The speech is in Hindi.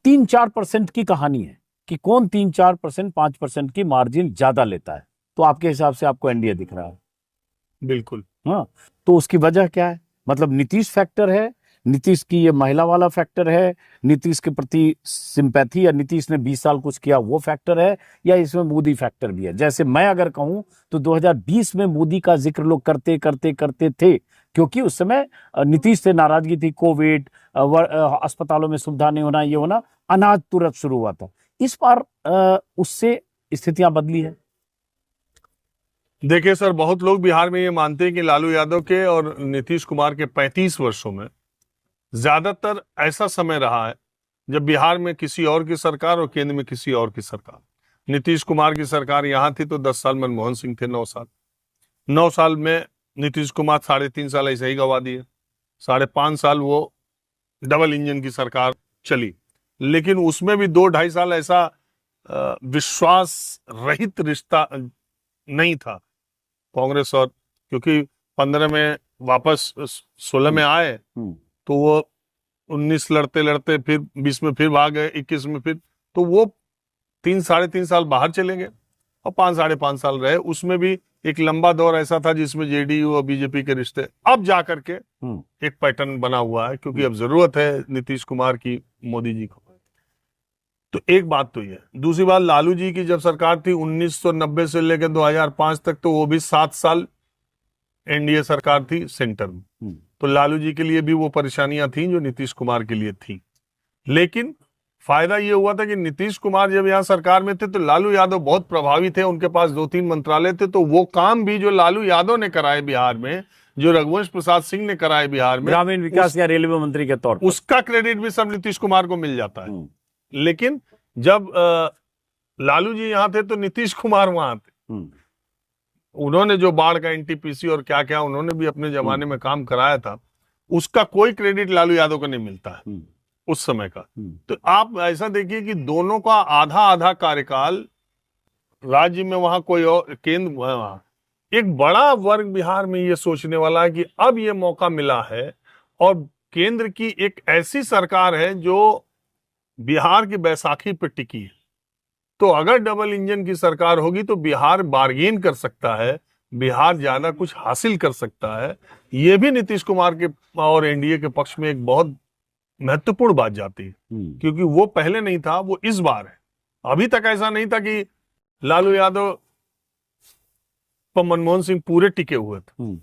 3-4% की कहानी है कि कौन 3-4%, 5% की मार्जिन ज्यादा लेता है। तो आपके हिसाब से आपको एनडीए दिख रहा है। बिल्कुल। हाँ, तो उसकी वजह क्या है? मतलब नीतीश फैक्टर है, नीतीश की ये महिला वाला फैक्टर है, नीतीश के प्रति सिंपैथी या नीतीश ने 20 साल कुछ किया वो फैक्टर है, या इसमें मोदी फैक्टर भी है? जैसे मैं अगर कहूं तो 2020 में मोदी का जिक्र लोग करते करते करते थे, क्योंकि उस समय नीतीश से नाराजगी थी, कोविड, अस्पतालों में सुविधा नहीं होना, ये होना, अनाज तुरंत शुरू हुआ था। इस बार उससे स्थितियां बदली है। देखिए सर, बहुत लोग बिहार में ये मानते हैं कि लालू यादव के और नीतीश कुमार के 35 वर्षों में ज्यादातर ऐसा समय रहा है जब बिहार में किसी और की सरकार और केंद्र में किसी और की सरकार। नीतीश कुमार की सरकार यहां थी तो 10 साल मनमोहन सिंह थे, 9 साल में नीतीश कुमार 3.5 साल ऐसे ही गवा दिए, 5.5 साल वो डबल इंजन की सरकार चली। लेकिन उसमें भी 2-2.5 साल ऐसा विश्वास रहित रिश्ता नहीं था कांग्रेस और, क्योंकि 15 में वापस 16 में आए तो वो 19 लड़ते लड़ते फिर 20 में फिर भाग गए, 21 में फिर, तो वो 3-3.5 साल बाहर चले गए और 5-5.5 साल रहे। उसमें भी एक लंबा दौर ऐसा था जिसमें जेडीयू और बीजेपी के रिश्ते, अब जाकर के एक पैटर्न बना हुआ है, क्योंकि अब जरूरत है नीतीश कुमार की मोदी जी को। तो एक बात तो ये, दूसरी बात, लालू जी की जब सरकार थी 1990 से लेकर 2005 तक, तो वो भी 7 साल एनडीए सरकार थी सेंटर में। तो लालू जी के लिए भी वो परेशानियां थी जो नीतीश कुमार के लिए थी। लेकिन फायदा ये हुआ था कि नीतीश कुमार जब यहाँ सरकार में थे तो लालू यादव बहुत प्रभावी थे, उनके पास 2-3 मंत्रालय थे, तो वो काम भी जो लालू यादव ने कराए बिहार में, जो रघुवंश प्रसाद सिंह ने कराए बिहार में, ग्रामीण विकास या रेलवे मंत्री के तौर पर, उसका क्रेडिट भी सब नीतीश कुमार को मिल जाता है। लेकिन जब लालू जी यहाँ थे तो नीतीश कुमार वहां थे, उन्होंने जो बाढ़ का एनटीपीसी और क्या क्या उन्होंने भी अपने जमाने में काम कराया था, उसका कोई क्रेडिट लालू यादव को नहीं मिलता है उस समय का। तो आप ऐसा देखिए कि दोनों का आधा आधा कार्यकाल राज्य में, वहां कोई और केंद्र, वहां एक बड़ा वर्ग बिहार में ये सोचने वाला है कि अब ये मौका मिला है और केंद्र की एक ऐसी सरकार है जो बिहार की बैसाखी पर टिकी है। तो अगर डबल इंजन की सरकार होगी तो बिहार बार्गेन कर सकता है, बिहार ज्यादा कुछ हासिल कर सकता है। ये भी नीतीश कुमार के और एनडीए के पक्ष में एक बहुत महत्वपूर्ण बात जाती है, क्योंकि वो पहले नहीं था, वो इस बार है। अभी तक ऐसा नहीं था कि लालू यादव पर मनमोहन सिंह पूरे टिके हुए थे।